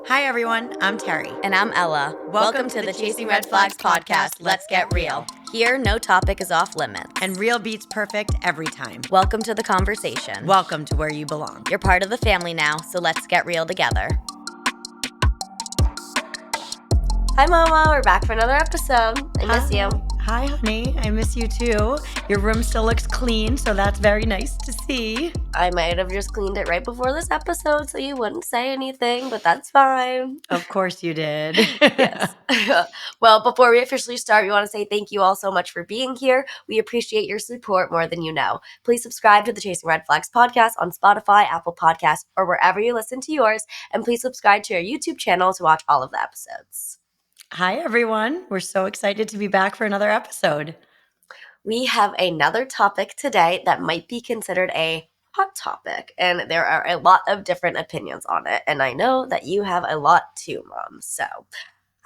Hi, everyone. I'm Teri. And I'm Ella. Welcome to the Chasing Red Flags podcast. Let's get real. Here, no topic is off limits. And real beats perfect every time. Welcome to the conversation. Welcome to where you belong. You're part of the family now, so let's get real together. Hi, Mama. We're back for another episode. I miss you. Hi, honey. I miss you too. Your room still looks clean, so that's very nice to see. I might have just cleaned it right before this episode so you wouldn't say anything, but that's fine. Of course you did. Yes. Well, before we officially start, we want to say thank you all so much for being here. We appreciate your support more than you know. Please subscribe to the Chasing Red Flags podcast on Spotify, Apple Podcasts, or wherever you listen to yours. And please subscribe to our YouTube channel to watch all of the episodes. Hi, everyone. We're so excited to be back for another episode. We have another topic today that might be considered a hot topic, and there are a lot of different opinions on it. And I know that you have a lot too, Mom. So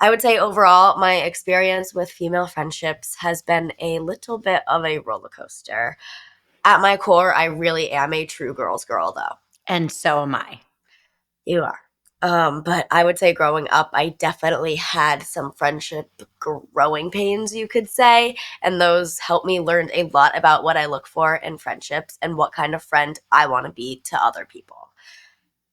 I would say overall, my experience with female friendships has been a little bit of a roller coaster. At my core, I really am a true girl's girl, though. And so am I. You are. But I would say growing up, I definitely had some friendship growing pains, you could say. And those helped me learn a lot about what I look for in friendships and what kind of friend I want to be to other people.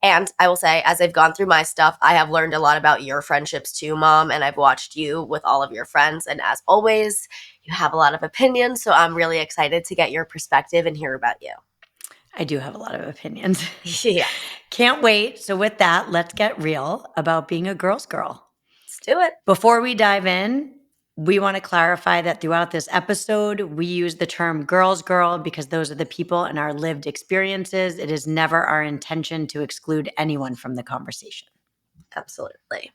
And I will say, as I've gone through my stuff, I have learned a lot about your friendships too, Mom. And I've watched you with all of your friends. And as always, you have a lot of opinions. So I'm really excited to get your perspective and hear about you. I do have a lot of opinions. Yeah. Can't wait. So with that, let's get real about being a girl's girl. Let's do it. Before we dive in, we want to clarify that throughout this episode, we use the term girl's girl because those are the people and our lived experiences. It is never our intention to exclude anyone from the conversation. Absolutely.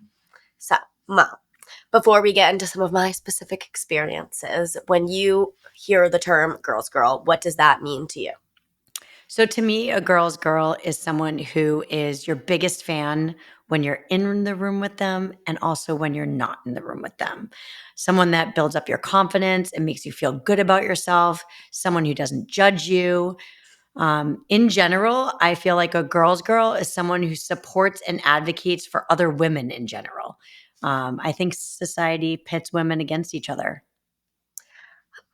So, Mom, before we get into some of my specific experiences, when you hear the term girl's girl, what does that mean to you? So to me, a girl's girl is someone who is your biggest fan when you're in the room with them and also when you're not in the room with them. Someone that builds up your confidence and makes you feel good about yourself, someone who doesn't judge you. In general, I feel like a girl's girl is someone who supports and advocates for other women in general. I think society pits women against each other.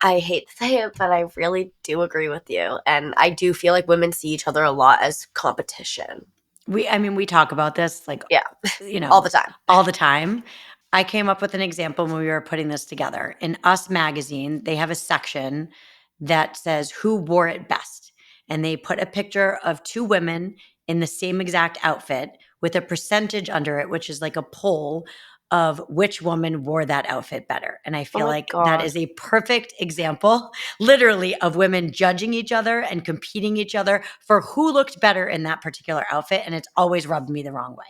I hate to say it, but I really do agree with you. And I do feel like women see each other a lot as competition. We talk about this Yeah, all the time. All the time. I came up with an example when we were putting this together. In Us magazine, they have a section that says who wore it best. And they put a picture of two women in the same exact outfit with a percentage under it, which is like a poll of which woman wore that outfit better. And I feel like that is a perfect example, literally, of women judging each other and competing each other for who looked better in that particular outfit. And it's always rubbed me the wrong way.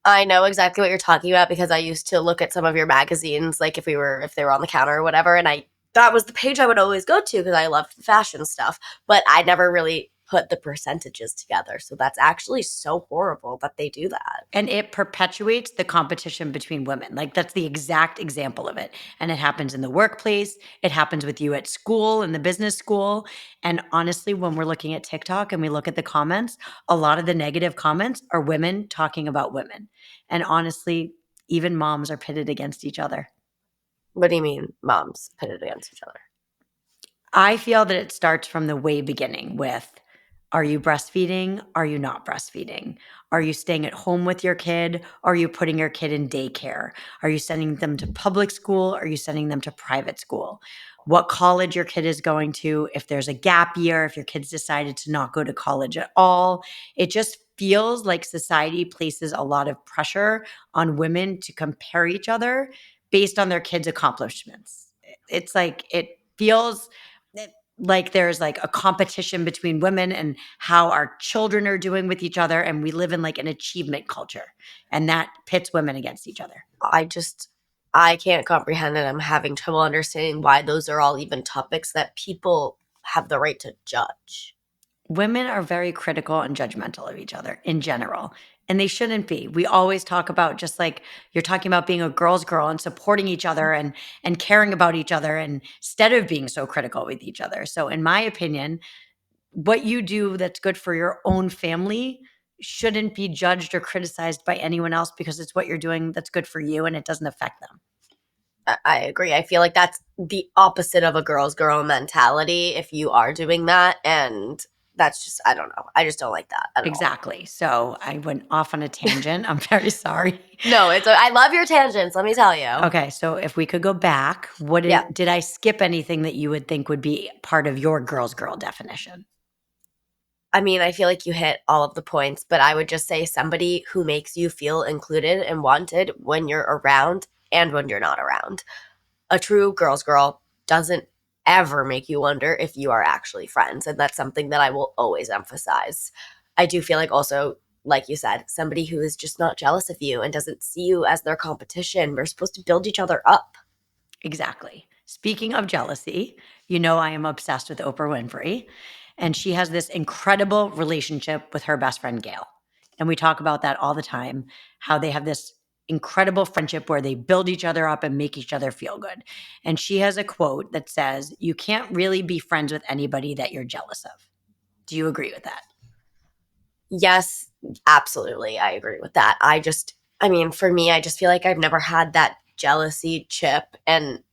I know exactly what you're talking about because I used to look at some of your magazines, like if they were on the counter or whatever, and that was the page I would always go to because I loved fashion stuff, but I never really put the percentages together. So that's actually so horrible that they do that. And it perpetuates the competition between women. Like that's the exact example of it. And it happens in the workplace. It happens with you at school, in the business school. And honestly, when we're looking at TikTok and we look at the comments, a lot of the negative comments are women talking about women. And honestly, even moms are pitted against each other. What do you mean moms pitted against each other? I feel that it starts from the way beginning with, are you breastfeeding? Are you not breastfeeding? Are you staying at home with your kid? Are you putting your kid in daycare? Are you sending them to public school? Are you sending them to private school? What college your kid is going to, if there's a gap year, if your kid's decided to not go to college at all. It just feels like society places a lot of pressure on women to compare each other based on their kids' accomplishments. It's like, it feels like there's like a competition between women and how our children are doing with each other. And we live in like an achievement culture, and that pits women against each other. I can't comprehend it. I'm having trouble understanding why those are all even topics that people have the right to judge. Women are very critical and judgmental of each other in general, and they shouldn't be. We always talk about, just like you're talking about, being a girl's girl and supporting each other and caring about each other, and instead of being so critical with each other. So in my opinion, what you do that's good for your own family shouldn't be judged or criticized by anyone else because it's what you're doing that's good for you and it doesn't affect them. I agree. I feel like that's the opposite of a girl's girl mentality if you are doing that. And that's just, I don't know. I just don't like that at all. Exactly. So I went off on a tangent. I'm very sorry. No, I love your tangents, let me tell you. Okay, so if we could go back, Yeah. did I skip anything that you would think would be part of your girl's girl definition? I mean, I feel like you hit all of the points, but I would just say somebody who makes you feel included and wanted when you're around and when you're not around. A true girl's girl doesn't ever make you wonder if you are actually friends. And that's something that I will always emphasize. I do feel like also, like you said, somebody who is just not jealous of you and doesn't see you as their competition. We're supposed to build each other up. Exactly. Speaking of jealousy, you know I am obsessed with Oprah Winfrey, and she has this incredible relationship with her best friend Gail. And we talk about that all the time, how they have this incredible friendship where they build each other up and make each other feel good. And she has a quote that says, "You can't really be friends with anybody that you're jealous of." Do you agree with that? Yes, absolutely. I agree with that. I mean, for me, I just feel like I've never had that jealousy chip. And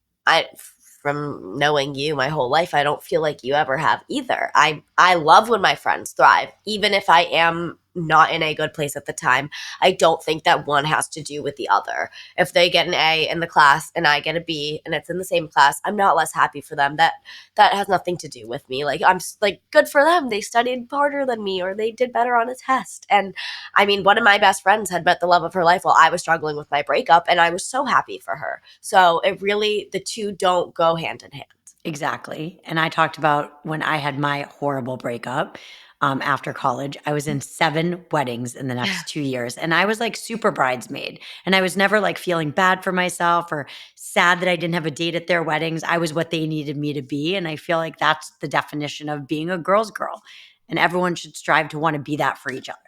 from knowing you my whole life, I don't feel like you ever have either. I love when my friends thrive, even if I am not in a good place at the time. I don't think that one has to do with the other. If they get an A in the class and I get a B and it's in the same class, I'm not less happy for them. That has nothing to do with me. Like, I'm like, good for them. They studied harder than me or they did better on a test. And I mean, one of my best friends had met the love of her life while I was struggling with my breakup, and I was so happy for her. So it really, the two don't go hand in hand. Exactly. And I talked about when I had my horrible breakup after college. I was in 7 weddings in the next 2 years, and I was like super bridesmaid. And I was never like feeling bad for myself or sad that I didn't have a date at their weddings. I was what they needed me to be. And I feel like that's the definition of being a girl's girl. And everyone should strive to want to be that for each other.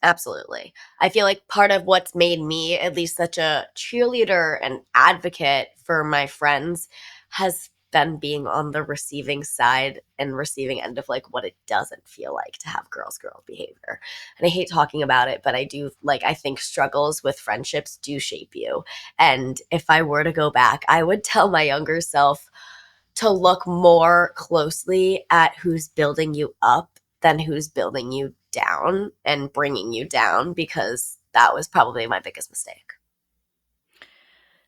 Absolutely. I feel like part of what's made me at least such a cheerleader and advocate for my friends has been being on the receiving side and receiving end of like what it doesn't feel like to have girl behavior. And I hate talking about it, but I do like, I think struggles with friendships do shape you. And if I were to go back, I would tell my younger self to look more closely at who's building you up than who's building you down and bringing you down, because that was probably my biggest mistake.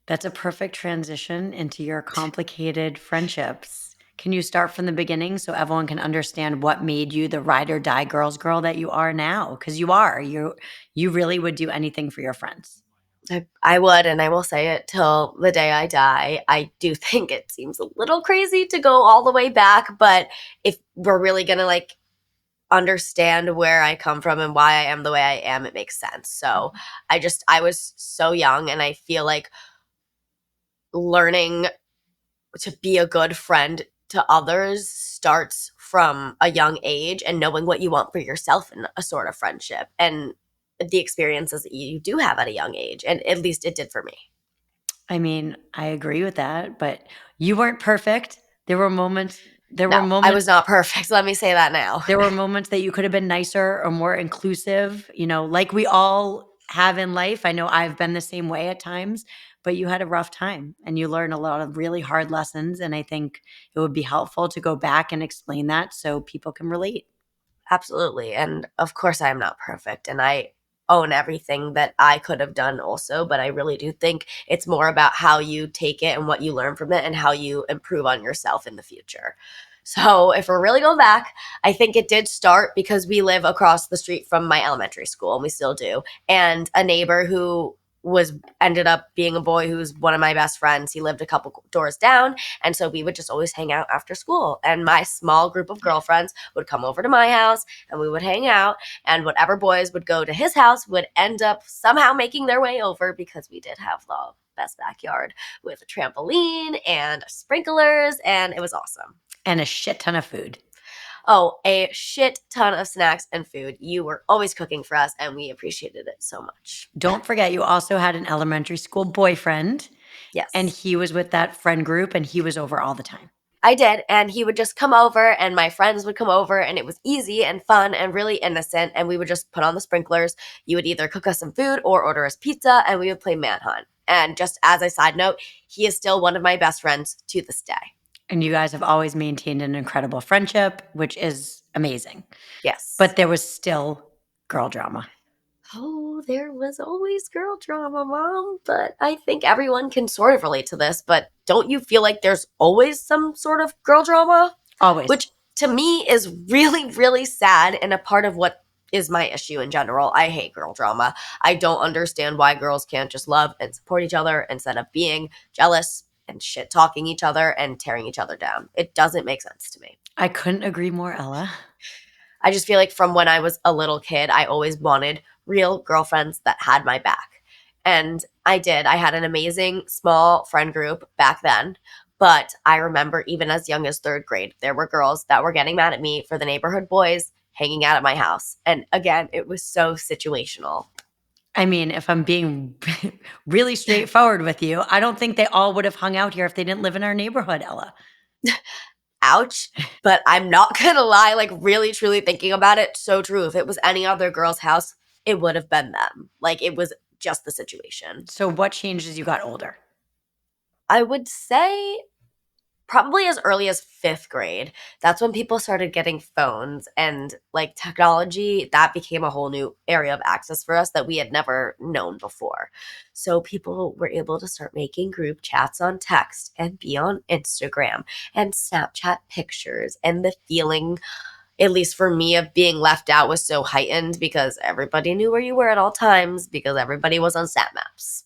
That's a perfect transition into your complicated friendships. Can you start from the beginning so everyone can understand what made you the ride or die girl's girl that you are now? Because you are. You really would do anything for your friends. I would, and I will say it till the day I die. I do think it seems a little crazy to go all the way back, but if we're really gonna like understand where I come from and why I am the way I am, it makes sense. So I was so young, and I feel like learning to be a good friend to others starts from a young age, and knowing what you want for yourself in a sort of friendship and the experiences that you do have at a young age. And at least it did for me. I mean, I agree with that, but you weren't perfect. There were moments there were No, I moments was not perfect. Let me say that now. there were moments that you could have been nicer or more inclusive, like we all have in life. I know I've been the same way at times, but you had a rough time and you learned a lot of really hard lessons. And I think it would be helpful to go back and explain that so people can relate. Absolutely. And of course, I am not perfect. And I own everything that I could have done also. But I really do think it's more about how you take it and what you learn from it and how you improve on yourself in the future. So, if we're really going back, I think it did start because we live across the street from my elementary school, and we still do. And a neighbor who was ended up being a boy who's one of my best friends. He lived a couple doors down, and so we would just always hang out after school. And my small group of girlfriends would come over to my house and we would hang out. And whatever boys would go to his house would end up somehow making their way over, because we did have the best backyard with a trampoline and sprinklers. And it was awesome. And a shit ton of food. Oh, a shit ton of snacks and food. You were always cooking for us, and we appreciated it so much. Don't forget, you also had an elementary school boyfriend, and Yes. he was with that friend group and he was over all the time. I did. And he would just come over, and my friends would come over, and it was easy and fun and really innocent. And we would just put on the sprinklers. You would either cook us some food or order us pizza, and we would play Manhunt. And just as a side note, he is still one of my best friends to this day. And you guys have always maintained an incredible friendship, which is amazing. Yes. But there was still girl drama. Oh, there was always girl drama, Mom. But I think everyone can sort of relate to this. But don't you feel like there's always some sort of girl drama? Always. Which to me is really, really sad and a part of what is my issue in general. I hate girl drama. I don't understand why girls can't just love and support each other instead of being jealous and shit talking each other and tearing each other down. It doesn't make sense to me. I couldn't agree more, Ella. I just feel like from when I was a little kid, I always wanted real girlfriends that had my back. And I did. I had an amazing small friend group back then. But I remember even as young as third grade, there were girls that were getting mad at me for the neighborhood boys hanging out at my house. And again, it was so situational. I mean, if I'm being really straightforward with you, I don't think they all would have hung out here if they didn't live in our neighborhood, Ella. Ouch. But I'm not going to lie, like, really, truly thinking about it, so true. If it was any other girl's house, it would have been them. Like, it was just the situation. So, what changed as you got older? I would say probably as early as fifth grade. That's when people started getting phones and like technology. That became a whole new area of access for us that we had never known before. So people were able to start making group chats on text and be on Instagram and Snapchat pictures. And the feeling, at least for me, of being left out was so heightened because everybody knew where you were at all times because everybody was on sat maps.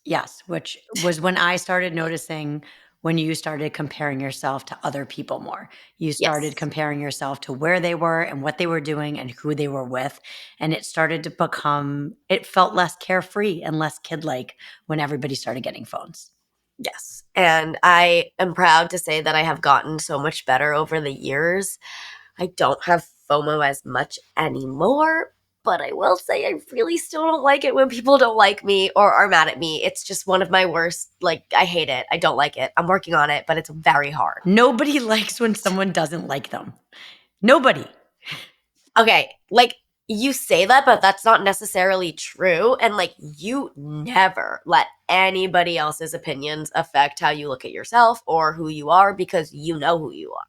Yes, which was when I started noticing when you started comparing yourself to other people more. You started Yes. comparing yourself to where they were and what they were doing and who they were with. And it started to become, it felt less carefree and less kid like when everybody started getting phones. Yes. And I am proud to say that I have gotten so much better over the years. I don't have FOMO as much anymore, but I will say I really still don't like it when people don't like me or are mad at me. It's just one of my worst. Like, I hate it. I don't like it. I'm working on it, but it's very hard. Nobody likes when someone doesn't like them. Nobody. Okay, like, you say that, but that's not necessarily true. And like, you never let anybody else's opinions affect how you look at yourself or who you are because you know who you are.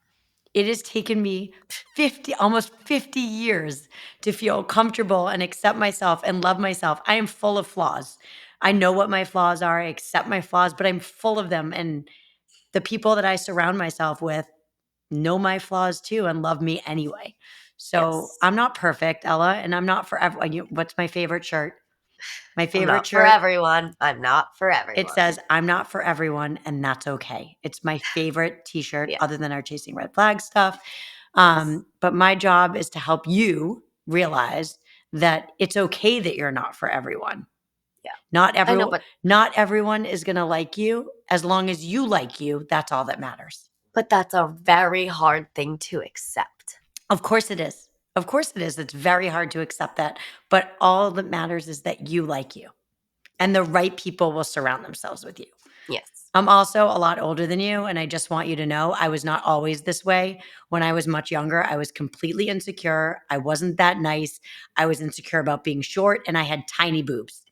It has taken me 50, almost 50 years to feel comfortable and accept myself and love myself. I am full of flaws. I know what my flaws are. I accept my flaws, but I'm full of them. And the people that I surround myself with know my flaws too and love me anyway. So Yes. I'm not perfect, Ella, and I'm not for everyone. What's my favorite shirt? My I'm favorite not for shirt, everyone. I'm not for it everyone. says, I'm not for everyone, and that's okay. It's my favorite t shirt Yeah. other than our Chasing Red Flag stuff. Yes. But my job is to help you realize that it's okay that you're not for everyone. Yeah. Not I know, everyone, but not everyone is going to like you. As long as you like you, that's all that matters. that's a very hard thing to accept. Of course it is. Of course it is. It's very hard to accept that. But all that matters is that you like you, and the right people will surround themselves with you. Yes. I'm also a lot older than you, and I just want you to know I was not always this way. When I was much younger, I was completely insecure. I wasn't that nice. I was insecure about being short, and I had tiny boobs.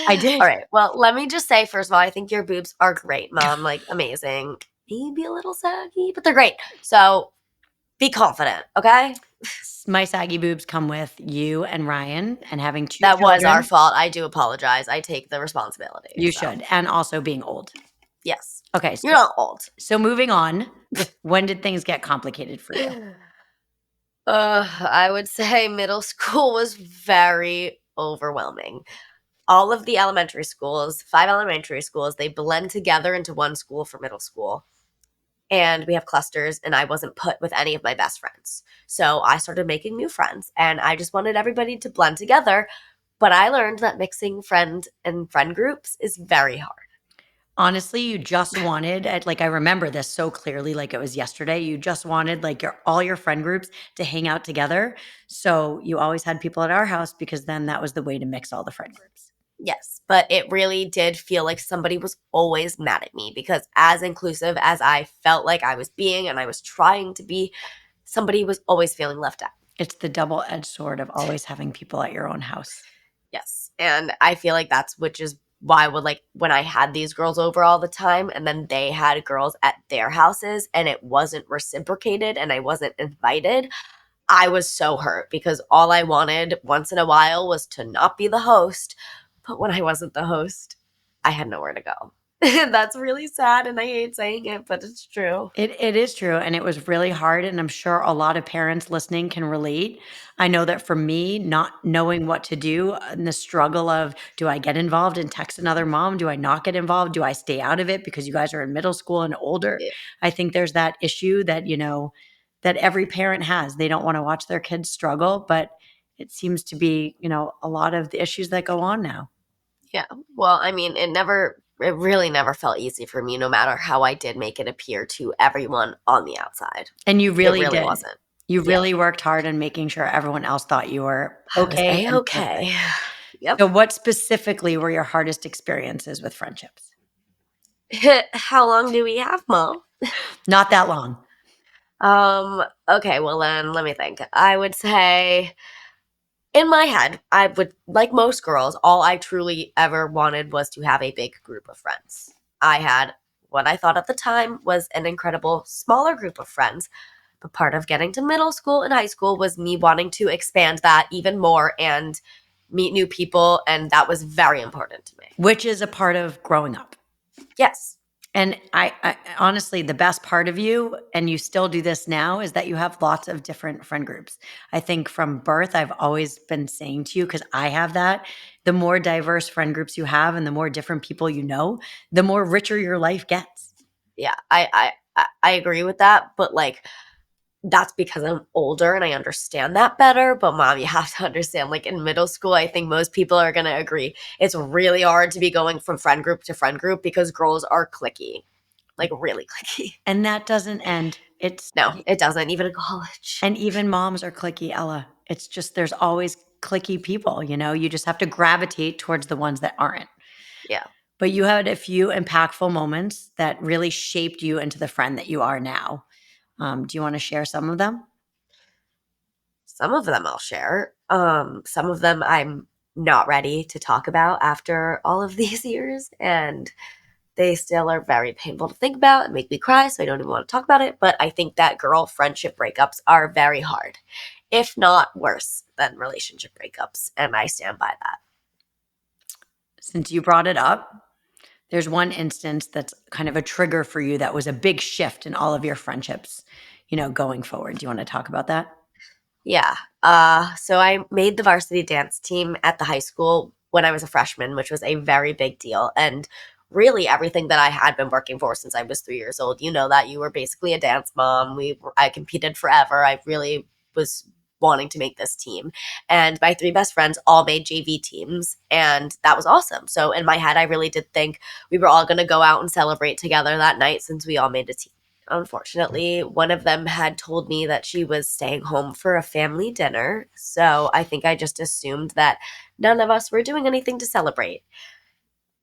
I All did. right. Well, let me just say, first of all, I think your boobs are great, Mom. Like, amazing. Maybe a little saggy, but they're great. So be confident, okay? My saggy boobs come with you and Ryan and having two That was our children. fault. I do apologize. I take the responsibility. You So, should. And also being old. yes. Okay. You're not old. So moving on, when did things get complicated for you? I would say middle school was very overwhelming. All of the elementary schools, 5 elementary schools, they blend together into one school for middle school. And we have clusters, and I wasn't put with any of my best friends. So I started making new friends, and I just wanted everybody to blend together. But I learned that mixing friend and friend groups is very hard. Honestly, you just wanted, like, I remember this so clearly, like it was yesterday. You just wanted like all your friend groups to hang out together. So you always had people at our house because then that was the way to mix all the friend groups. Yes, but it really did feel like somebody was always mad at me because, as inclusive as I felt like I was being and I was trying to be, somebody was always feeling left out. It's the double-edged sword of always having people at your own house. Yes. And I feel like that's which is why I would like when I had these girls over all the time and then they had girls at their houses and it wasn't reciprocated and I wasn't invited. I was so hurt because all I wanted once in a while was to not be the host. But when I wasn't the host, I had nowhere to go. That's really sad and I hate saying it, but it's true. It is true, and it was really hard, and I'm sure a lot of parents listening can relate. I know that for me, not knowing what to do and the struggle of, do I get involved and text another mom? Do I not get involved? Do I stay out of it because you guys are in middle school and older? Yeah. I think there's that issue that, that every parent has. They don't wanna watch their kids struggle, but it seems to be, a lot of the issues that go on now. Yeah. Well, I mean, it really never felt easy for me, no matter how I did make it appear to everyone on the outside. And you It really really did. wasn't. You Yeah. really worked hard on making sure everyone else thought you were I was okay and perfect. A-okay. Yep. So what specifically were your hardest experiences with friendships? How long do we have, Mom? Not that long. Okay, well then let me think. I would say in my head, I would like most girls, all I truly ever wanted was to have a big group of friends. I had what I thought at the time was an incredible smaller group of friends, but part of getting to middle school and high school was me wanting to expand that even more and meet new people, and that was very important to me. Which is a part of growing up. Yes. And I honestly, the best part of you, and you still do this now, is that you have lots of different friend groups. I think from birth, I've always been saying to you, because I have that, the more diverse friend groups you have and the more different people you know, the more richer your life gets. Yeah, I agree with that, but like that's because I'm older and I understand that better. But mom, you have to understand, like in middle school, I think most people are gonna agree. It's really hard to be going from friend group to friend group because girls are clicky. Like really clicky. And that doesn't end. It's No, it doesn't, even in college. And even moms are clicky, Ella. It's just there's always clicky people, you just have to gravitate towards the ones that aren't. Yeah. But you had a few impactful moments that really shaped you into the friend that you are now. Do you want to share some of them? Some of them I'll share. Some of them I'm not ready to talk about after all of these years. And they still are very painful to think about and make me cry, so I don't even want to talk about it. But I think that girl friendship breakups are very hard, if not worse than relationship breakups. And I stand by that. Since you brought it up, there's one instance that's kind of a trigger for you that was a big shift in all of your friendships, going forward. Do you want to talk about that? Yeah. So I made the varsity dance team at the high school when I was a freshman, which was a very big deal. And really everything that I had been working for since I was 3 years old. You know that you were basically a dance mom. I competed forever. I really was wanting to make this team. And my three best friends all made JV teams. And that was awesome. So in my head, I really did think we were all going to go out and celebrate together that night since we all made a team. Unfortunately, one of them had told me that she was staying home for a family dinner, so I think I just assumed that none of us were doing anything to celebrate.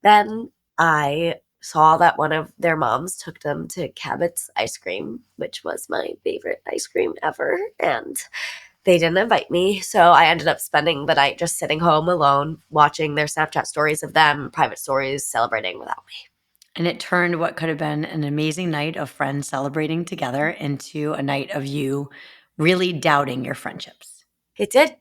Then I saw that one of their moms took them to Cabot's ice cream, which was my favorite ice cream ever, and they didn't invite me, so I ended up spending the night just sitting home alone, watching their Snapchat stories of them, private stories, celebrating without me. And it turned what could have been an amazing night of friends celebrating together into a night of you really doubting your friendships. It did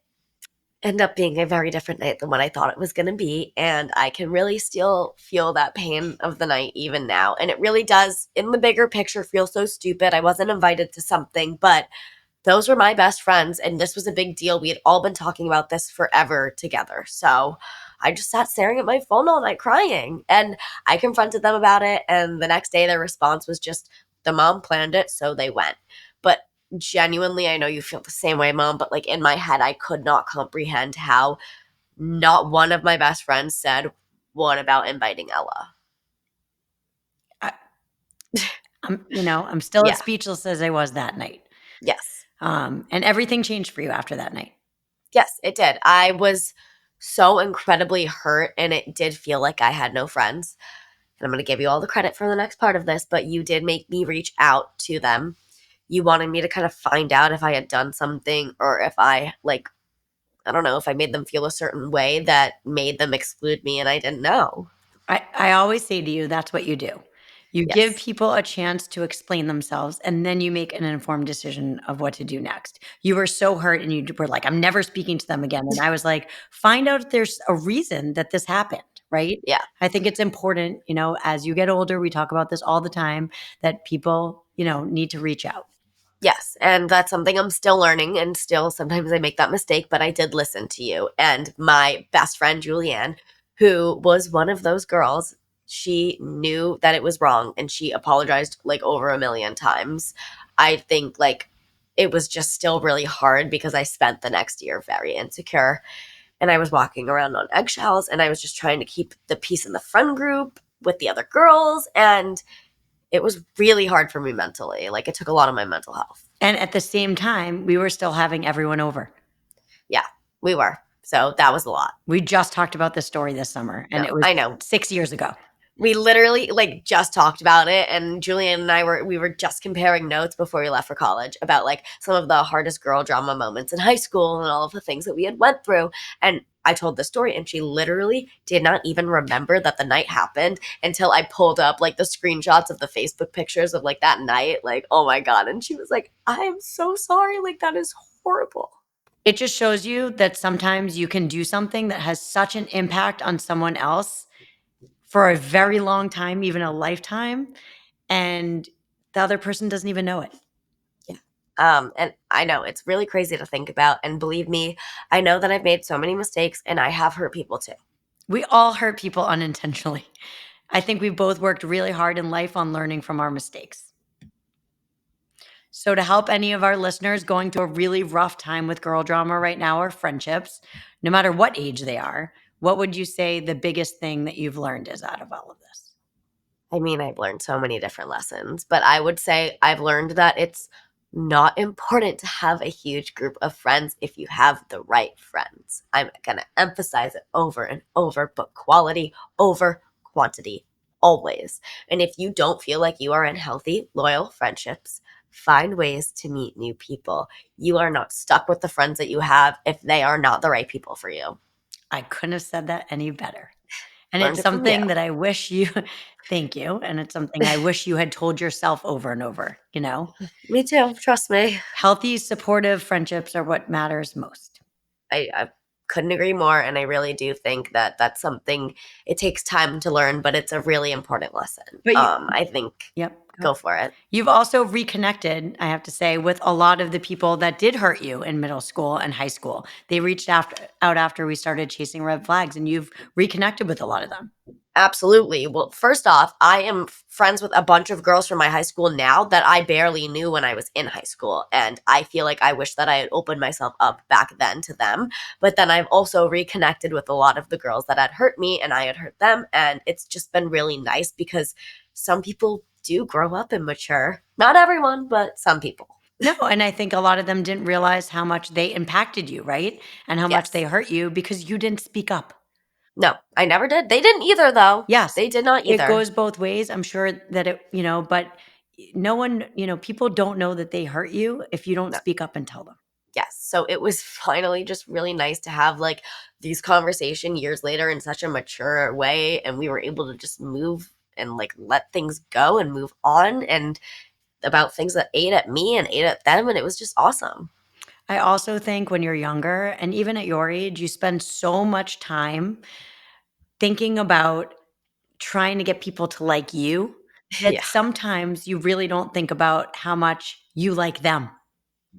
end up being a very different night than what I thought it was going to be. And I can really still feel that pain of the night even now. And it really does, in the bigger picture, feel so stupid. I wasn't invited to something, but those were my best friends. And this was a big deal. We had all been talking about this forever together. So I just sat staring at my phone all night crying. And I confronted them about it. And the next day, their response was just, the mom planned it, so they went. But genuinely, I know you feel the same way, mom, but like in my head, I could not comprehend how not one of my best friends said, what about inviting Ella? I, I'm still as Yeah. speechless as I was that night. Yes. And everything changed for you after that night. Yes, it did. I was so incredibly hurt, and it did feel like I had no friends. And I'm going to give you all the credit for the next part of this, but you did make me reach out to them. You wanted me to kind of find out if I had done something, or if I, like, I don't know, if I made them feel a certain way that made them exclude me, and I didn't know. I always say to you, that's what you do. You give Yes. people a chance to explain themselves, and then you make an informed decision of what to do next. You were so hurt and you were like, I'm never speaking to them again. And I was like, find out if there's a reason that this happened, right? Yeah. I think it's important, as you get older, we talk about this all the time, that people, need to reach out. Yes, and that's something I'm still learning, and still sometimes I make that mistake, but I did listen to you. And my best friend Julianne, who was one of those girls, she knew that it was wrong and she apologized like over a million times. I think like it was just still really hard because I spent the next year very insecure, and I was walking around on eggshells, and I was just trying to keep the peace in the friend group with the other girls, and it was really hard for me mentally. Like, it took a lot of my mental health. And at the same time, we were still having everyone over. Yeah, we were. So that was a lot. We just talked about this story this summer, and No, it was I know. 6 years ago. We literally like just talked about it, and Julian and I were just comparing notes before we left for college about like some of the hardest girl drama moments in high school and all of the things that we had went through. And I told the story, and she literally did not even remember that the night happened until I pulled up like the screenshots of the Facebook pictures of like that night. Like, oh my God. And she was like, I am so sorry. Like, that is horrible. It just shows you that sometimes you can do something that has such an impact on someone else for a very long time, even a lifetime, and the other person doesn't even know it. Yeah. And I know it's really crazy to think about. And believe me, I know that I've made so many mistakes, and I have hurt people too. We all hurt people unintentionally. I think we both worked really hard in life on learning from our mistakes. So, to help any of our listeners going through a really rough time with girl drama right now or friendships, no matter what age they are, what would you say the biggest thing that you've learned is out of all of this? I mean, I've learned so many different lessons, but I would say I've learned that it's not important to have a huge group of friends if you have the right friends. I'm going to emphasize it over and over, but quality over quantity, always. And if you don't feel like you are in healthy, loyal friendships, find ways to meet new people. You are not stuck with the friends that you have if they are not the right people for you. I couldn't have said that any better. And Learned it's it from you. something that I wish you thank you, and it's something I wish you had told yourself over and over. Me too, trust me. Healthy, supportive friendships are what matters most. I couldn't agree more. And I really do think that that's something it takes time to learn, but it's a really important lesson. But you I think Yep, go. go for it. You've also reconnected, I have to say, with a lot of the people that did hurt you in middle school and high school. They reached out after we started chasing red flags, and you've reconnected with a lot of them. Absolutely. Well, first off, I am friends with a bunch of girls from my high school now that I barely knew when I was in high school. And I feel like I wish that I had opened myself up back then to them. But then I've also reconnected with a lot of the girls that had hurt me and I had hurt them. And it's just been really nice because some people do grow up and mature. Not everyone, but some people. No, and I think a lot of them didn't realize how much they impacted you, right? And how much they Yes. hurt you because you didn't speak up. No, I never did. They didn't either, though. Yes, They did not it either. goes both ways. I'm sure that but no one, people don't know that they hurt you if you don't No. speak up and tell them. Yes. So it was finally just really nice to have like these conversation years later in such a mature way, and we were able to just move and like let things go and move on, and about things that ate at me and ate at them, and it was just awesome. I also think when you're younger and even at your age, you spend so much time thinking about trying to get people to like you that Yeah. sometimes you really don't think about how much you like them.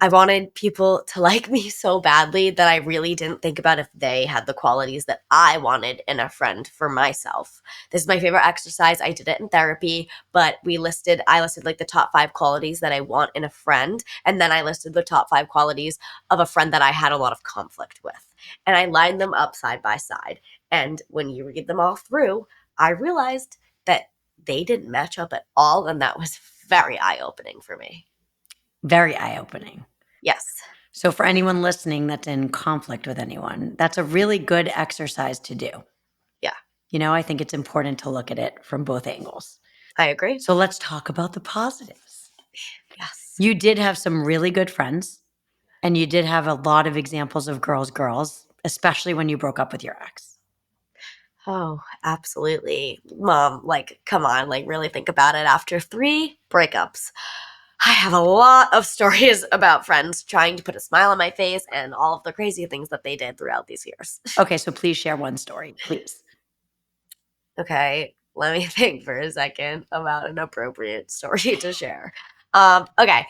I wanted people to like me so badly that I really didn't think about if they had the qualities that I wanted in a friend for myself. This is my favorite exercise. I did it in therapy, but I listed like the top 5 qualities that I want in a friend. And then I listed the top 5 qualities of a friend that I had a lot of conflict with. And I lined them up side by side. And when you read them all through, I realized that they didn't match up at all. And that was very eye opening for me. Very eye opening. Yes. So, for anyone listening that's in conflict with anyone, that's a really good exercise to do. Yeah, I think it's important to look at it from both angles. I agree. So, let's talk about the positives. Yes. You did have some really good friends, and you did have a lot of examples of girls, girls, especially when you broke up with your ex. Oh, absolutely. Mom, like, come on, like, really think about it. After 3 breakups, I have a lot of stories about friends trying to put a smile on my face and all of the crazy things that they did throughout these years. Okay, so please share one story, please. Okay, let me think for a second about an appropriate story to share. Okay.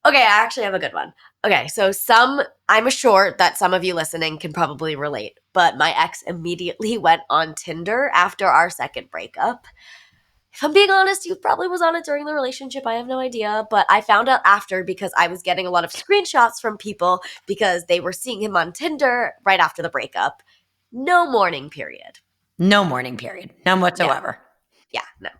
Okay, I actually have a good one. Okay, so I'm sure that some of you listening can probably relate, but my ex immediately went on Tinder after our second breakup. If I'm being honest, he probably was on it during the relationship. I have no idea. But I found out after because I was getting a lot of screenshots from people because they were seeing him on Tinder right after the breakup. No mourning period. No mourning period, none Yeah. whatsoever. Yeah, no.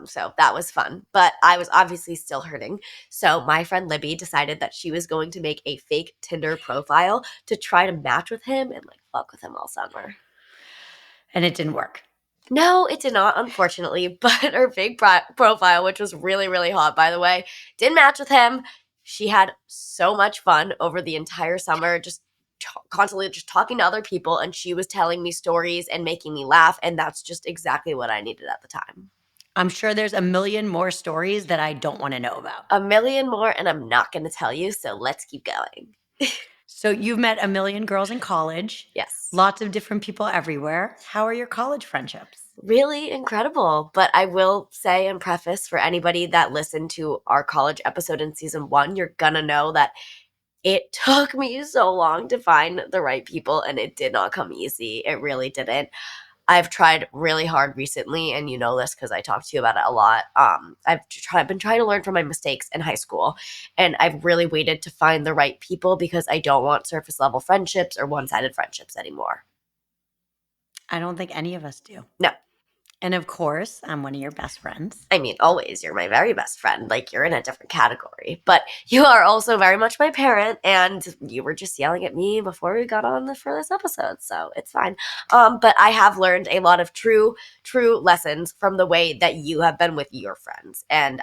So that was fun, but I was obviously still hurting. So my friend Libby decided that she was going to make a fake Tinder profile to try to match with him and like fuck with him all summer. And it didn't work. No, it did not, unfortunately, but her fake profile, which was really, really hot, by the way, didn't match with him. She had so much fun over the entire summer, just constantly just talking to other people, and she was telling me stories and making me laugh, and that's just exactly what I needed at the time. I'm sure there's a million more stories that I don't want to know about. A million more, and I'm not going to tell you, so let's keep going. So you've met a million girls in college, Yes. lots of different people everywhere. How are your college friendships? Really incredible. But I will say and preface for anybody that listened to our college episode in season 1, you're going to know that it took me so long to find the right people and it did not come easy. It really didn't. I've tried really hard recently, and you know this because I talk to you about it a lot. I've been trying to learn from my mistakes in high school, and I've really waited to find the right people because I don't want surface level friendships or one sided friendships anymore. I don't think any of us do. No, And of course, I'm one of your best friends. I mean, always, you're my very best friend. Like, you're in a different category. But you are also very much my parent, and you were just yelling at me before we got on for this episode, so it's fine. But I have learned a lot of true lessons from the way that you have been with your friends. And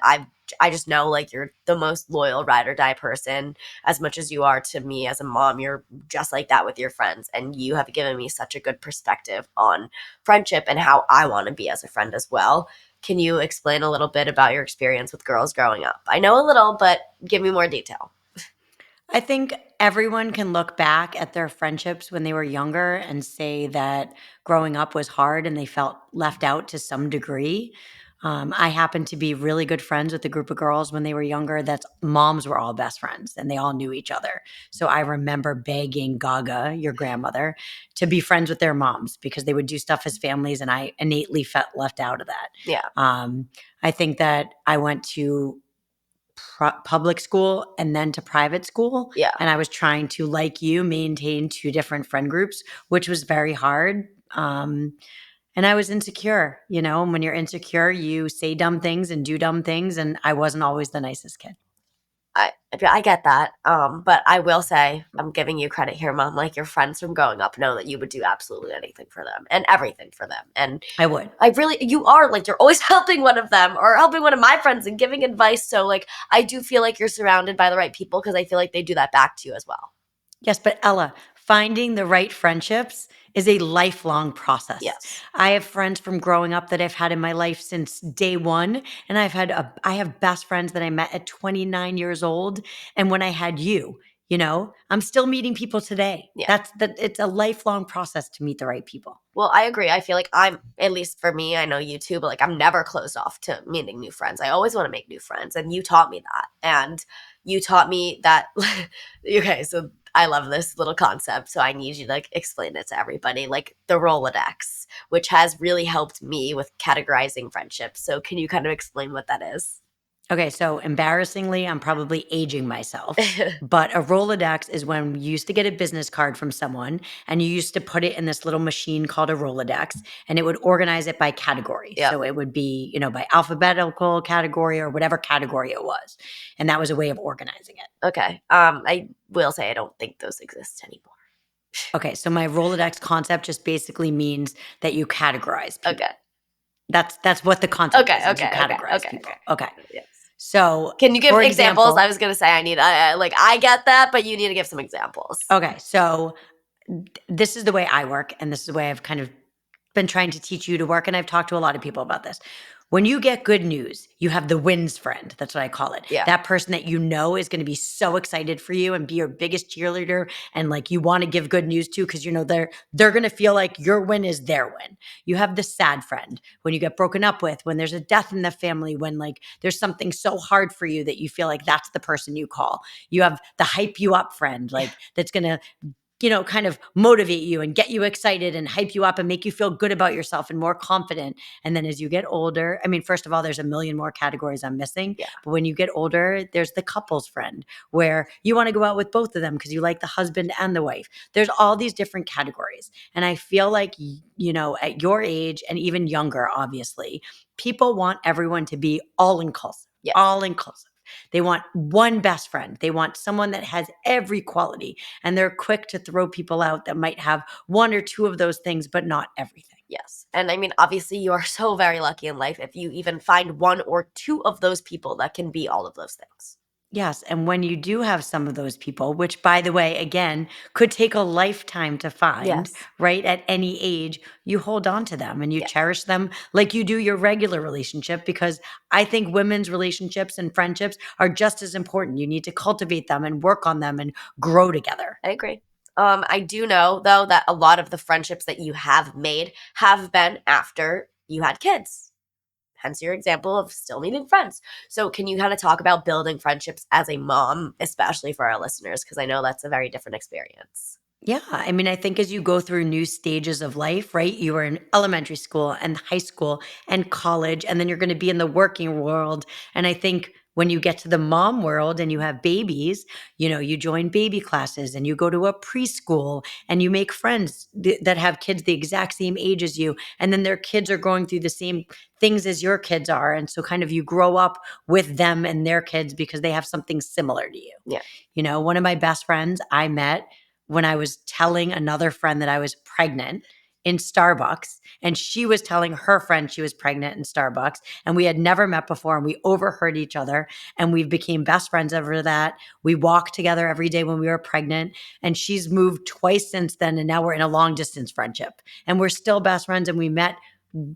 I just know, like, you're the most loyal ride or die person. As much as you are to me as a mom, you're just like that with your friends. And you have given me such a good perspective on friendship and how I want to be as a friend as well. Can you explain a little bit about your experience with girls growing up? I know a little, but give me more detail. I think everyone can look back at their friendships when they were younger and say that growing up was hard and they felt left out to some degree. I happened to be really good friends with a group of girls when they were younger. That's moms were all best friends and they all knew each other. So I remember begging Gaga, your grandmother, to be friends with their moms because they would do stuff as families, and I innately felt left out of that. Yeah. I think that I went to public school and then to private school. Yeah. And I was trying to, like you, maintain two different friend groups, which was very hard. And I was insecure, and when you're insecure, you say dumb things and do dumb things. And I wasn't always the nicest kid. I get that. But I will say, I'm giving you credit here, Mom. Like, your friends from growing up know that you would do absolutely anything for them and everything for them. And I would. you are like, you're always helping one of them or helping one of my friends and giving advice. So, like, I do feel like you're surrounded by the right people because I feel like they do that back to you as well. Yes, but Ella, finding the right friendships is a lifelong process. Yes. I have friends from growing up that I've had in my life since day one, and I have best friends that I met at 29 years old, and when I had you, I'm still meeting people today. Yeah. It's a lifelong process to meet the right people. Well, I agree. I feel like at least for me, I know you too, but like I'm never closed off to meeting new friends. I always want to make new friends. And you taught me that. And you taught me that. Okay, so I love this little concept. So I need you to like explain it to everybody, like the Rolodex, which has really helped me with categorizing friendships. So can you kind of explain what that is? Okay, so embarrassingly, I'm probably aging myself, but a Rolodex is when you used to get a business card from someone and you used to put it in this little machine called a Rolodex and it would organize it by category. Yep. So it would be, by alphabetical category or whatever category it was. And that was a way of organizing it. Okay. I will say I don't think those exist anymore. Okay, so my Rolodex concept just basically means that you categorize Okay. people. That's what the concept Okay. is you Okay. Okay. categorize Okay. people. Okay. Okay. Yes. So, Can you give for examples? I example, was gonna say I need I get that, but you need to give some examples. okay, so this is the way I work, and this is the way I've kind of been trying to teach you to work, and I've talked to a lot of people about this. When you get good news, you have the wins friend. That's what I call it. Yeah. That person that you know is going to be so excited for you and be your biggest cheerleader, and like you want to give good news to because they're going to feel like your win is their win. You have the sad friend when you get broken up with, when there's a death in the family, when like there's something so hard for you that you feel like that's the person you call. You have the hype you up friend, like that's going to kind of motivate you and get you excited and hype you up and make you feel good about yourself and more confident. And then as you get older, I mean, first of all, there's a million more categories I'm missing. Yeah. But when you get older, there's the couples friend where you want to go out with both of them because you like the husband and the wife. There's all these different categories. And I feel like, at your age and even younger, obviously, people want everyone to be all inclusive, Yes. all inclusive. They want one best friend. They want someone that has every quality. And they're quick to throw people out that might have one or two of those things, but not everything. Yes. And I mean, obviously, you are so very lucky in life if you even find one or two of those people that can be all of those things. Yes. And when you do have some of those people, which by the way, again, could take a lifetime to find, Yes. right? At any age, you hold on to them and you Yeah. cherish them like you do your regular relationship because I think women's relationships and friendships are just as important. You need to cultivate them and work on them and grow together. I agree. I do know, though, that a lot of the friendships that you have made have been after you had kids. Hence your example of still needing friends. So, can you kind of talk about building friendships as a mom, especially for our listeners? Because I know that's a very different experience. Yeah, I mean, I think as you go through new stages of life, right? You are in elementary school and high school and college, and then you're going to be in the working world. And I think when you get to the mom world and you have babies, you join baby classes and you go to a preschool and you make friends that have kids the exact same age as you. And then their kids are going through the same things as your kids are. And so kind of you grow up with them and their kids because they have something similar to you. Yeah. One of my best friends I met when I was telling another friend that I was pregnant in Starbucks, and she was telling her friend she was pregnant in Starbucks, and we had never met before, and we overheard each other, and we became best friends over that. We walked together every day when we were pregnant, and she's moved twice since then, and now we're in a long distance friendship, and we're still best friends, and we met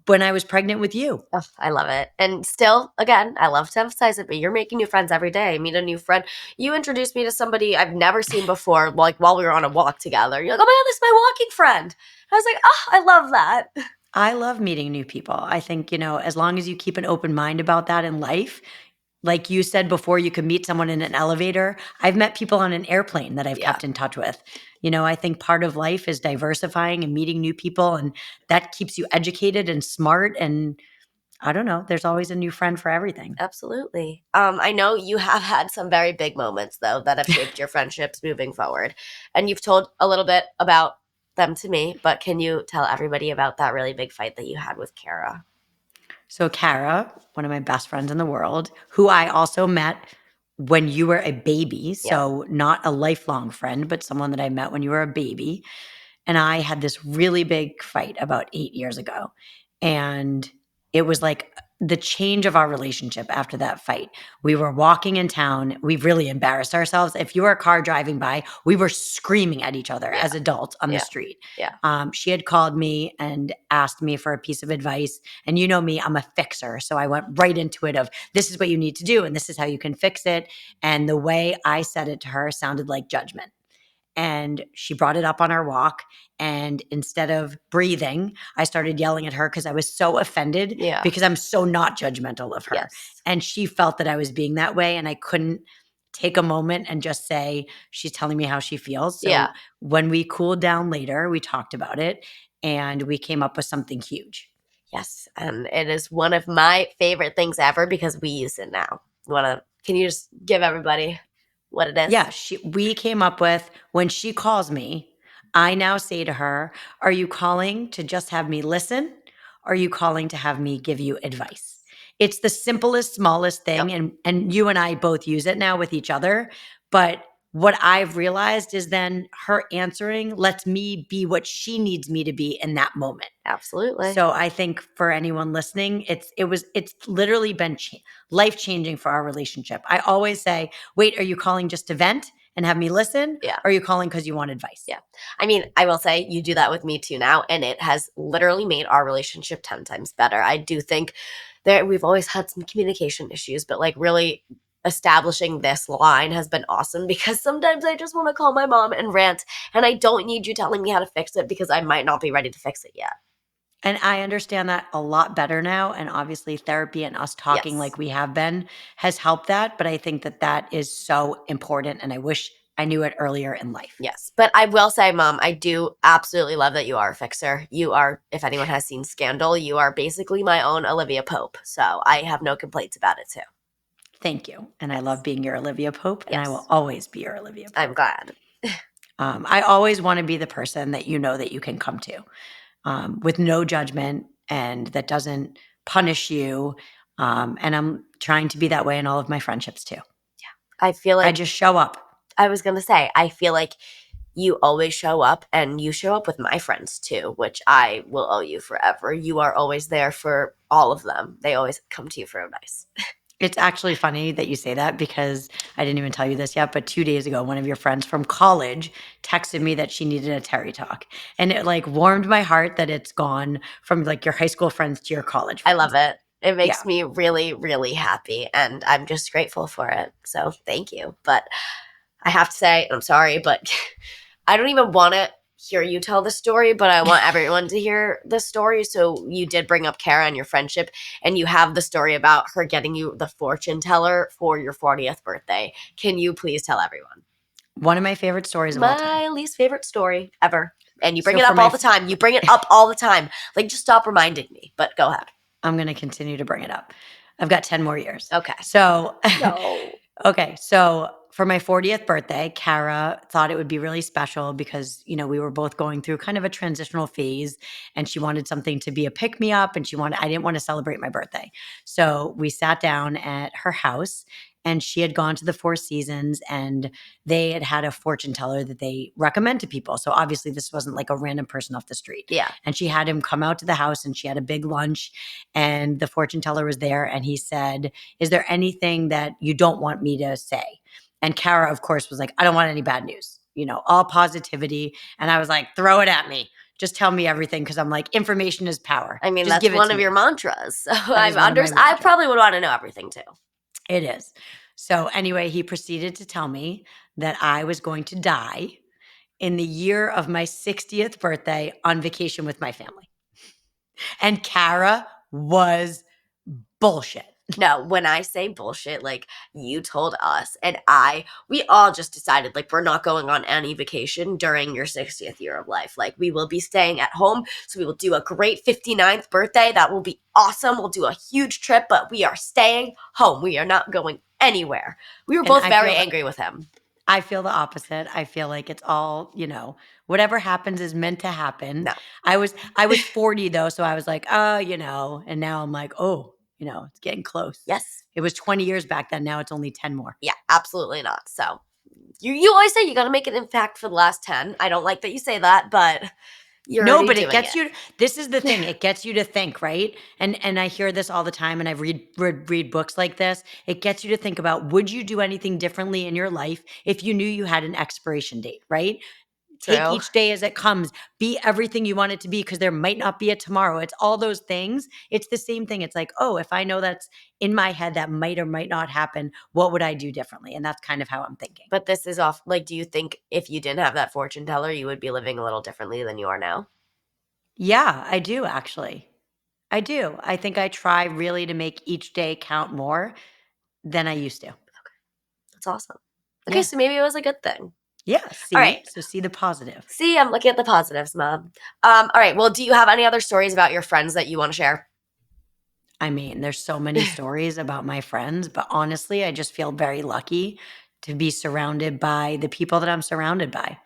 when I was pregnant with you. Oh, I love it. And still, again, I love to emphasize it, but you're making new friends every day. Meet a new friend. You introduced me to somebody I've never seen before, like while we were on a walk together. You're like, oh my God, this is my walking friend. I was like, oh, I love that. I love meeting new people. I think, as long as you keep an open mind about that in life, like you said before, you could meet someone in an elevator. I've met people on an airplane that I've Yeah, kept in touch with. I think part of life is diversifying and meeting new people, and that keeps you educated and smart. And I don't know, there's always a new friend for everything. absolutely. I know you have had some very big moments, though, that have shaped your friendships moving forward. And you've told a little bit about them to me, but can you tell everybody about that really big fight that you had with Kara? So, Kara, one of my best friends in the world, who I also met when you were a baby. Yep. So, not a lifelong friend, but someone that I met when you were a baby. And I had this really big fight about 8 years ago. And it was like the change of our relationship after that fight. We were walking in town. We really embarrassed ourselves. If you were a car driving by, we were screaming at each other Yeah. as adults on the Yeah. street. Yeah. She had called me and asked me for a piece of advice. And you know me, I'm a fixer. So I went right into it of this is what you need to do and this is how you can fix it. And the way I said it to her sounded like judgment. And she brought it up on our walk. And instead of breathing, I started yelling at her because I was so offended Yeah. because I'm so not judgmental of her. Yes. And she felt that I was being that way. And I couldn't take a moment and just say, she's telling me how she feels. So Yeah. when we cooled down later, we talked about it and we came up with something huge. Yes. And it is one of my favorite things ever because we use it now. Can you just give everybody what it is? Yeah, we came up with when she calls me, I now say to her, "Are you calling to just have me listen? Or are you calling to have me give you advice?" It's the simplest, smallest Yep, thing, and you and I both use it now with each other, but what I've realized is then her answering lets me be what she needs me to be in that moment. absolutely. So I think for anyone listening, it's literally been life changing for our relationship. I always say, "Wait, are you calling just to vent and have me listen, Yeah. or are you calling because you want advice?" Yeah. I mean, I will say you do that with me too now, and it has literally made our relationship 10 times better. I do think that we've always had some communication issues, but like really establishing this line has been awesome because sometimes I just want to call my mom and rant, and I don't need you telling me how to fix it because I might not be ready to fix it yet. And I understand that a lot better now. And obviously, therapy and us talking Yes. like we have been has helped that. But I think that that is so important. And I wish I knew it earlier in life. Yes. But I will say, Mom, I do absolutely love that you are a fixer. You are, if anyone has seen Scandal, you are basically my own Olivia Pope. So I have no complaints about it too. Thank you. And I love Yes. being your Olivia Pope, and I will Yes. always be your Olivia I'm Pope. glad. I always want to be the person that you know that you can come to with no judgment and that doesn't punish you. And I'm trying to be that way in all of my friendships too. I feel I like just show up. I was going to say, I feel like you always show up and you show up with my friends too, which I will owe you forever. You are always there for all of them. They always come to you for advice. It's actually funny that you say that because I didn't even tell you this yet, but 2 days ago, one of your friends from college texted me that she needed a Terry talk, and it, like, warmed my heart that it's gone from, like, your high school friends to your college I love friends. it. It Yeah. makes me really, really happy, and I'm just grateful for it. So thank you. But I have to say, I'm sorry, but I don't even want to hear you tell the story, but I want everyone to hear the story. So you did bring up Kara and your friendship, and you have the story about her getting you the fortune teller for your 40th birthday. Can you please tell everyone? One of my favorite stories of all time. My least favorite story ever. And you bring So it for up my all f the time. You bring it up all the time. Like, just stop reminding me. But go ahead. I'm gonna continue to bring it up. I've got 10 more years. Okay. So No. okay, so for my 40th birthday, Kara thought it would be really special because, we were both going through kind of a transitional phase and she wanted something to be a pick me up and I didn't want to celebrate my birthday. So we sat down at her house and she had gone to the Four Seasons and they had a fortune teller that they recommend to people. So obviously this wasn't like a random person off the street. Yeah. And she had him come out to the house and she had a big lunch and the fortune teller was there and he said, "Is there anything that you don't want me to say?" And Kara, of course, was like, "I don't want any bad news, all positivity." And I was like, "Throw it at me. Just tell me everything." Cause I'm like, information is power. I mean, Just that's give it one to of your me. mantras. So That is one of my I mantras. probably would want to know everything too. It is. So anyway, he proceeded to tell me that I was going to die in the year of my 60th birthday on vacation with my family. And Kara was bullshit. No, when I say bullshit, like you told us, and we all just decided like we're not going on any vacation during your 60th year of life. Like we will be staying at home. So we will do a great 59th birthday. That will be awesome. We'll do a huge trip, but we are staying home. We are not going anywhere. We were And both very angry with him. I feel the opposite. I feel like it's all, whatever happens is meant to happen. No. I was 40 though, so I was like, "Oh, and now I'm like, "Oh, it's getting close." Yes. It was 20 years back then, now it's only 10 more. Yeah, absolutely not. So you always say you got to make it in fact for the last 10. I don't like that you say that, but you're No, already but it doing gets it. you this is the thing, it gets you to think, right? And I hear this all the time and I read books like this. It gets you to think about would you do anything differently in your life if you knew you had an expiration date, right? Take True. each day as it comes. Be everything you want it to be because there might not be a tomorrow. It's all those things. It's the same thing. It's like, oh, if I know that's in my head that might or might not happen, what would I do differently? And that's kind of how I'm thinking. But this is off. Like, do you think if you didn't have that fortune teller, you would be living a little differently than you are now? Yeah, I do actually. I do. I think I try really to make each day count more than I used to. That's awesome. Okay, Yeah. so maybe it was a good thing. Yeah. All right. See? So see the positive. See, I'm looking at the positives, Mom. All right. Well, do you have any other stories about your friends that you want to share? I mean, there's so many stories about my friends, but honestly, I just feel very lucky to be surrounded by the people that I'm surrounded by.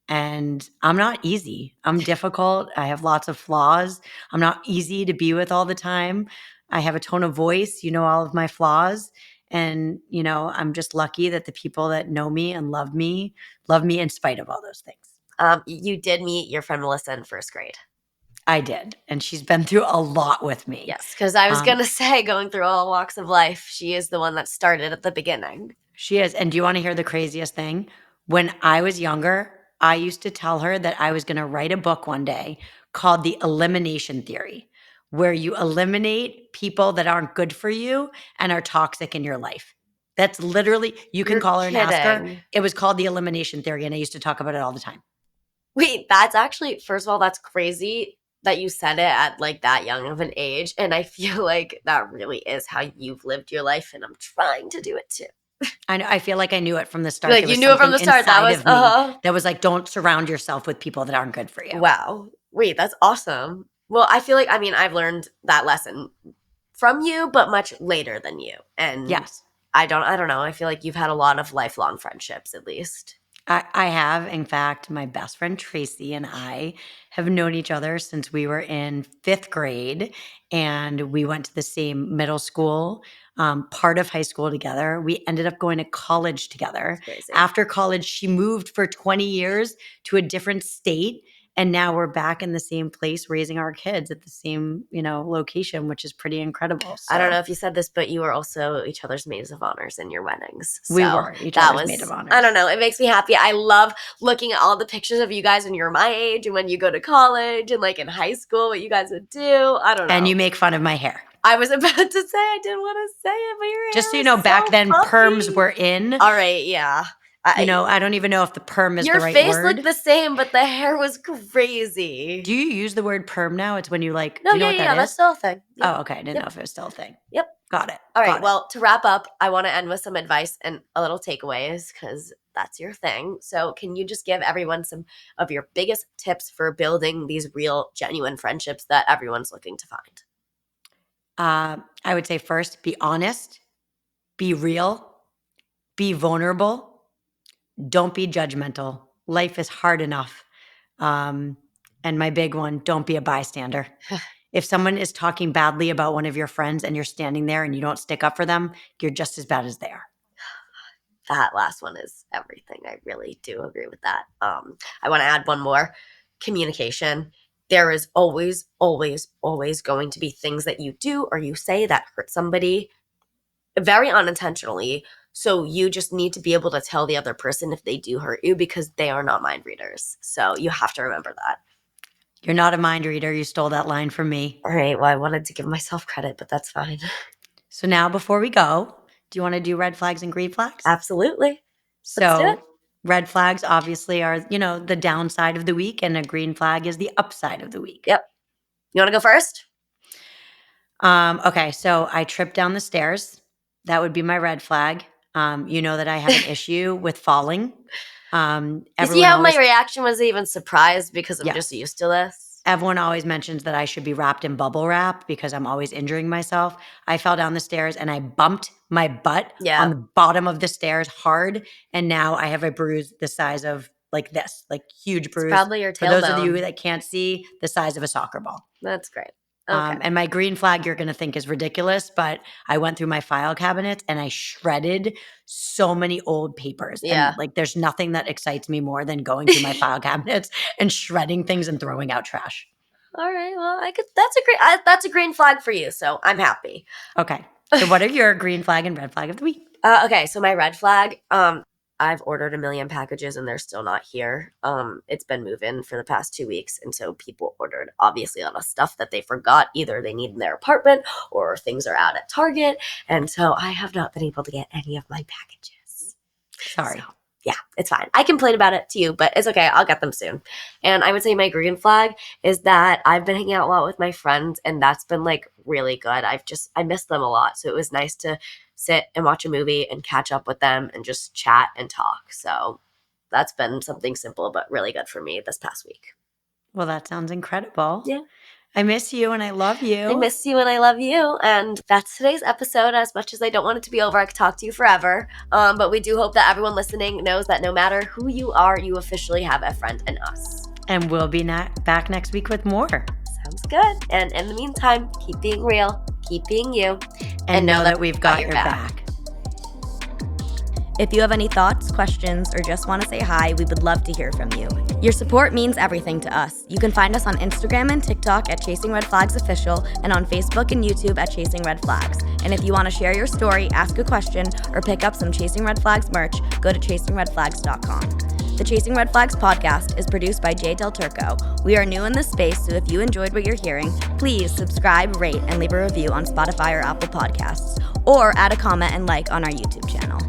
And I'm not easy. I'm difficult. I have lots of flaws. I'm not easy to be with all the time. I have a tone of voice, all of my flaws. And, I'm just lucky that the people that know me and love me in spite of all those things. You did meet your friend Melissa in first grade. I did. And she's been through a lot with me. Yes, because I was Um, going to say, going through all walks of life, she is the one that started at the beginning. She is. And do you want to hear the craziest thing? When I was younger, I used to tell her that I was going to write a book one day called The Elimination Theory, where you eliminate people that aren't good for you and are toxic in your life. That's literally, you can You're call her and ask her. kidding. It was called The Elimination Theory, and I used to talk about it all the time. Wait, that's actually, first of all, that's crazy that you said it at like that young of an age. And I feel like that really is how you've lived your life. And I'm trying to do it too. I know, I feel like I knew it from the start. Like There you was knew it from something the start. That inside was, of me that was like, don't surround yourself with people that aren't good for you. wow. Wait, that's awesome. Well, I feel like, I mean, I've learned that lesson from you, but much later than you. And Yes. I don't know. I feel like you've had a lot of lifelong friendships at least. I have. In fact, my best friend Tracy and I have known each other since we were in fifth grade, and we went to the same middle school, part of high school together. We ended up going to college together. It's crazy. After college, she moved for 20 years to a different state. And now we're back in the same place raising our kids at the same, location, which is pretty incredible. I don't know So if you said this, but you were also each other's maids of honors in your weddings. we So were each that other's maid of was, I honors. don't know, it makes me happy. I love looking at all the pictures of you guys when you're my age and when you go to college and like in high school, what you guys would do. I don't And know. you make fun of my hair. I was about to say, I didn't want to say it, but your Just hair so you was know, back so then perms puffy. were in. All right, yeah. I don't even know if the perm is Your the right face looked word. the same, but the hair was crazy. Do you use the word perm now? It's when you do No, you know yeah, what yeah, that yeah, that's is? still a thing. Yep, Oh, okay. I didn't know yep, if it was still a thing. yep. Got it. All right. Got it. Well, to wrap up, I want to end with some advice and a little takeaways because that's your thing. So, can you just give everyone some of your biggest tips for building these real, genuine friendships that everyone's looking to find? I would say first, be honest, be real, be vulnerable. Don't be judgmental. Life is hard enough. Um, and my big one, don't be a bystander. If someone is talking badly about one of your friends and you're standing there and you don't stick up for them, you're just as bad as they are. That last one is everything. I really do agree with that. I want to add one more communication. There is always, always, always going to be things that you do or you say that hurt somebody very unintentionally. So you just need to be able to tell the other person if they do hurt you because they are not mind readers. So you have to remember that. You're not a mind reader. You stole that line from me. All right. Well, I wanted to give myself credit, but that's fine. So now before we go, do you want to do red flags and green flags? Absolutely. Let's do it. So red flags obviously are, the downside of the week, and a green flag is the upside of the week. Yep. You want to go first? Okay, so I tripped down the stairs. That would be my red flag. You know that I have an issue with falling. You see Everyone how my always, reaction was even surprised because I'm just yes. used to this? Everyone always mentions that I should be wrapped in bubble wrap because I'm always injuring myself. I fell down the stairs and I bumped my butt on Yeah. the bottom of the stairs hard. And now I have a bruise the size of like this, like huge It's bruise. probably your For those of you tailbone. that can't see, the size of a soccer ball. That's great. Okay. And my green flag you're going to think is ridiculous, but I went through my file cabinets and I shredded so many old papers. And Yeah. like, there's nothing that excites me more than going through my file cabinets and shredding things and throwing out trash. All right. Well, I could. That's a green flag for you. So I'm happy. Okay. So what are your green flag and red flag of the week? Okay. So my red flag. I've ordered a million packages and they're still not here. It's been moving for the past 2 weeks, and so people ordered obviously a lot of stuff that they forgot either they need in their apartment or things are out at Target, and so I have not been able to get any of my packages. Sorry. So, yeah, it's fine. I complain about it to you, but it's okay. I'll get them soon. And I would say my green flag is that I've been hanging out a lot with my friends, and that's been like really good. I miss them a lot. So it was nice to sit and watch a movie and catch up with them and just chat and talk. So that's been something simple but really good for me this past week. Well, that sounds incredible. Yeah. I miss you and I love you. I miss you and I love you. And that's today's episode. As much as I don't want it to be over, I could talk to you forever. But we do hope that everyone listening knows that no matter who you are, you officially have a friend in us. And we'll be back next week with more. Sounds good. And in the meantime, keep being real, keep being you, and know that we've got your back. If you have any thoughts, questions, or just want to say hi, we would love to hear from you. Your support means everything to us. You can find us on Instagram and TikTok at Chasing Red Flags Official and on Facebook and YouTube at Chasing Red Flags. And if you want to share your story, ask a question, or pick up some Chasing Red Flags merch, go to chasingredflags.com. The Chasing Red Flags podcast is produced by Del Turco. We are new in this space, so if you enjoyed what you're hearing, please subscribe, rate, and leave a review on Spotify or Apple Podcasts, or add a comment and like on our YouTube channel.